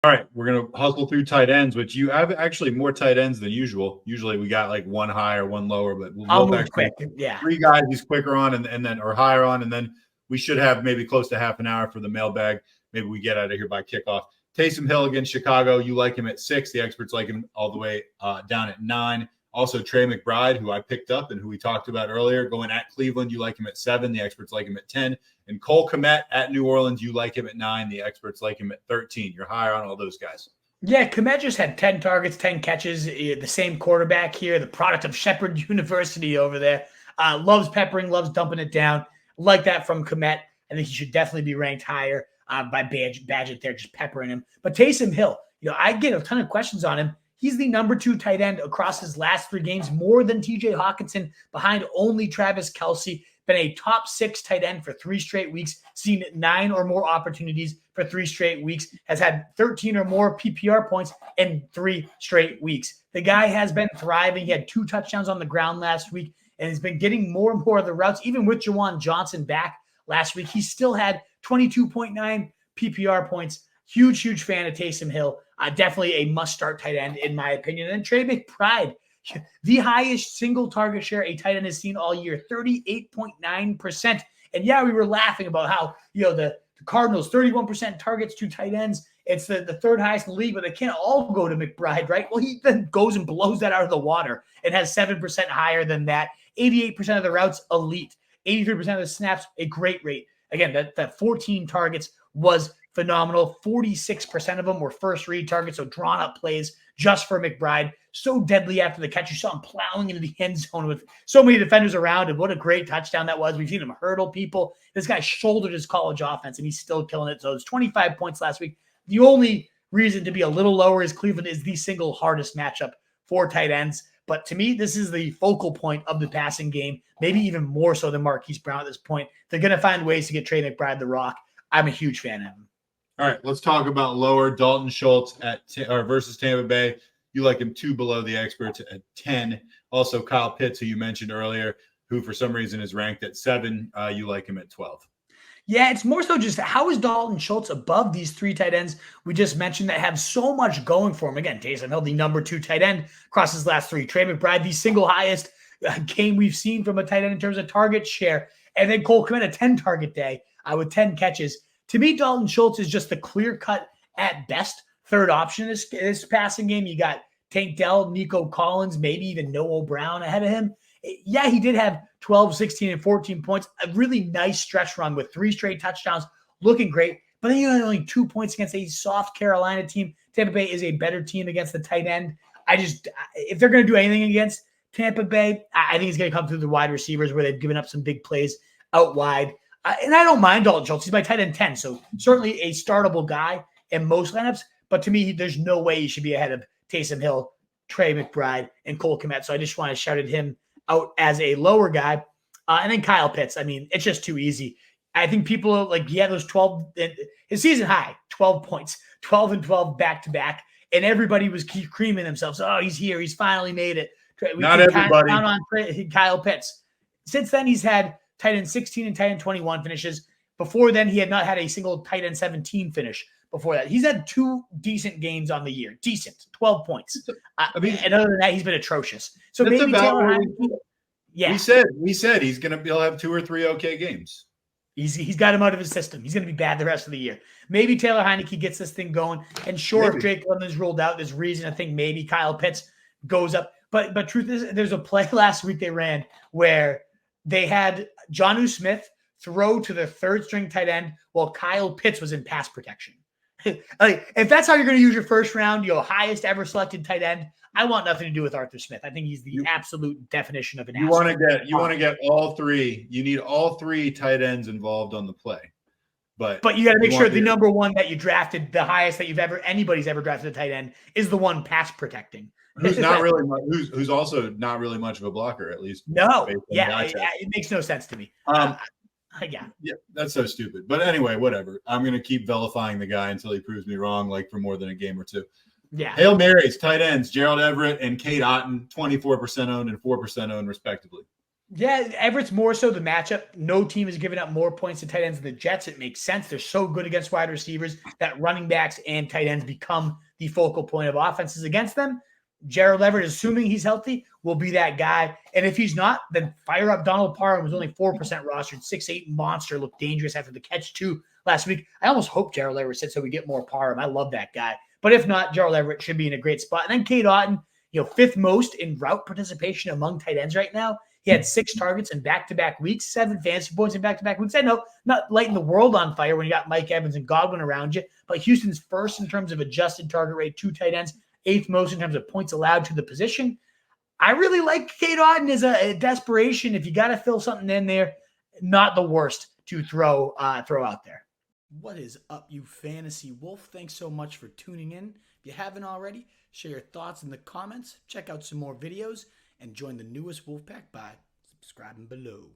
All right, we're going to hustle through tight ends, which you have actually more tight ends than usual. Usually we got like one higher, one lower, but I'll move quick. Yeah. 3 guys he's quicker on and then or higher on, and then we should have maybe close to half an hour for the mailbag. Maybe we get out of here by kickoff. Taysom Hill against Chicago. You like him at 6. The experts like him all the way down at 9. Also, Trey McBride, who I picked up and who we talked about earlier, going at Cleveland. You like him at 7. The experts like him at 10. And Cole Kmet at New Orleans. You like him at 9. The experts like him at 13. You're higher on all those guys. Yeah, Kmet just had 10 targets, 10 catches. The same quarterback here, the product of Shepherd University over there. Loves peppering, loves dumping it down. Like that from Kmet. I think he should definitely be ranked higher by Badgett there, just peppering him. But Taysom Hill, I get a ton of questions on him. He's the number 2 tight end across his last 3 games, more than TJ Hawkinson, behind only Travis Kelce. Been a top 6 tight end for 3 straight weeks, seen 9 or more opportunities for 3 straight weeks, has had 13 or more PPR points in 3 straight weeks. The guy has been thriving. He had 2 touchdowns on the ground last week and has been getting more and more of the routes. Even with Juwan Johnson back last week, he still had 22.9 PPR points. Huge fan of Taysom Hill. Definitely a must-start tight end, in my opinion. And Trey McBride, the highest single target share a tight end has seen all year, 38.9%. And yeah, we were laughing about how, the Cardinals, 31% targets to tight ends. It's the third highest in the league, but they can't all go to McBride, right? Well, he then goes and blows that out of the water and has 7% higher than that. 88% of the routes, elite. 83% of the snaps, a great rate. Again, that 14 targets was phenomenal. 46% of them were first read targets, so drawn up plays just for McBride. So deadly after the catch. You saw him plowing into the end zone with so many defenders around, and what a great touchdown that was. We've seen him hurdle people. This guy shouldered his college offense, and he's still killing it. So it's 25 points last week. The only reason to be a little lower is Cleveland is the single hardest matchup for tight ends. But to me, this is the focal point of the passing game, maybe even more so than Marquise Brown at this point. They're going to find ways to get Trey McBride the rock. I'm a huge fan of him. All right, let's talk about lower. Dalton Schultz versus Tampa Bay. You like him 2 below the experts at 10. Also, Kyle Pitts, who you mentioned earlier, who for some reason is ranked at 7. You like him at 12. Yeah, it's more so just how is Dalton Schultz above these 3 tight ends we just mentioned that have so much going for him? Again, Taysom Hill, the number 2 tight end across his last 3. Trey McBride, the single highest game we've seen from a tight end in terms of target share. And then Cole Kmet, a 10-target day with 10 catches. To me, Dalton Schultz is just the clear-cut, at best, third option in this passing game. You got Tank Dell, Nico Collins, maybe even Noah Brown ahead of him. Yeah, he did have 12, 16, and 14 points. A really nice stretch run with 3 straight touchdowns, looking great. But then you had only 2 points against a soft Carolina team. Tampa Bay is a better team against the tight end. If they're going to do anything against Tampa Bay, I think it's going to come through the wide receivers where they've given up some big plays out wide. And I don't mind Dalton Schultz. He's my tight end 10, so certainly a startable guy in most lineups. But to me, there's no way he should be ahead of Taysom Hill, Trey McBride, and Cole Kmet. So I just want to shout at him out as a lower guy. And then Kyle Pitts. I mean, it's just too easy. I think people are like, those 12, his season high, 12 points, 12 and 12 back-to-back. And everybody was creaming themselves. Oh, he's here. He's finally made it. Not everybody. Count on Kyle Pitts. Since then, he's had tight end 16 and tight end 21 finishes. Before then, he had not had a single tight end 17 finish before that. He's had 2 decent games on the year. Decent. 12 points. And other than that, he's been atrocious. So maybe Taylor Heineke. Yeah. We said he'll have 2 or 3 okay games. He's got him out of his system. He's going to be bad the rest of the year. Maybe Taylor Heineke gets this thing going. And sure, if Drake London's ruled out, there's reason to think maybe Kyle Pitts goes up. But truth is, there's a play last week they ran where they had Jonnu Smith throw to the third-string tight end while Kyle Pitts was in pass protection. If that's how you're going to use your first round, highest ever selected tight end, I want nothing to do with Arthur Smith. I think he's the absolute definition of an asshole. You want to get all 3. You need all 3 tight ends involved on the play. But you got to make sure the number 1 that you drafted, the highest that anybody's ever drafted a tight end, is the one pass protecting. Who's also not really much of a blocker, at least. No, it makes no sense to me. Yeah, that's so stupid. But anyway, whatever. I'm going to keep vilifying the guy until he proves me wrong, like for more than a game or 2. Yeah. Hail Marys, tight ends, Gerald Everett and Cade Otton, 24% owned and 4% owned, respectively. Yeah, Everett's more so the matchup. No team has given up more points to tight ends than the Jets. It makes sense. They're so good against wide receivers that running backs and tight ends become the focal point of offenses against them. Gerald Everett, assuming he's healthy, will be that guy. And if he's not, then fire up Donald Parham, who's only 4% rostered, 6'8" monster, looked dangerous after the catch too last week. I almost hope Gerald Everett said so we get more Parham. I love that guy. But if not, Gerald Everett should be in a great spot. And then Cade Otton, fifth most in route participation among tight ends right now. He had 6 targets in back-to-back weeks, 7 fantasy points in back-to-back weeks. I know, not lighting the world on fire when you got Mike Evans and Godwin around you, but Houston's first in terms of adjusted target rate, 2 tight ends, 8th most in terms of points allowed to the position. I really like Cade Otton as a desperation. If you got to fill something in there, not the worst to throw out there. What is up, you fantasy wolf? Thanks so much for tuning in. If you haven't already, share your thoughts in the comments, check out some more videos, and join the newest Wolfpack by subscribing below.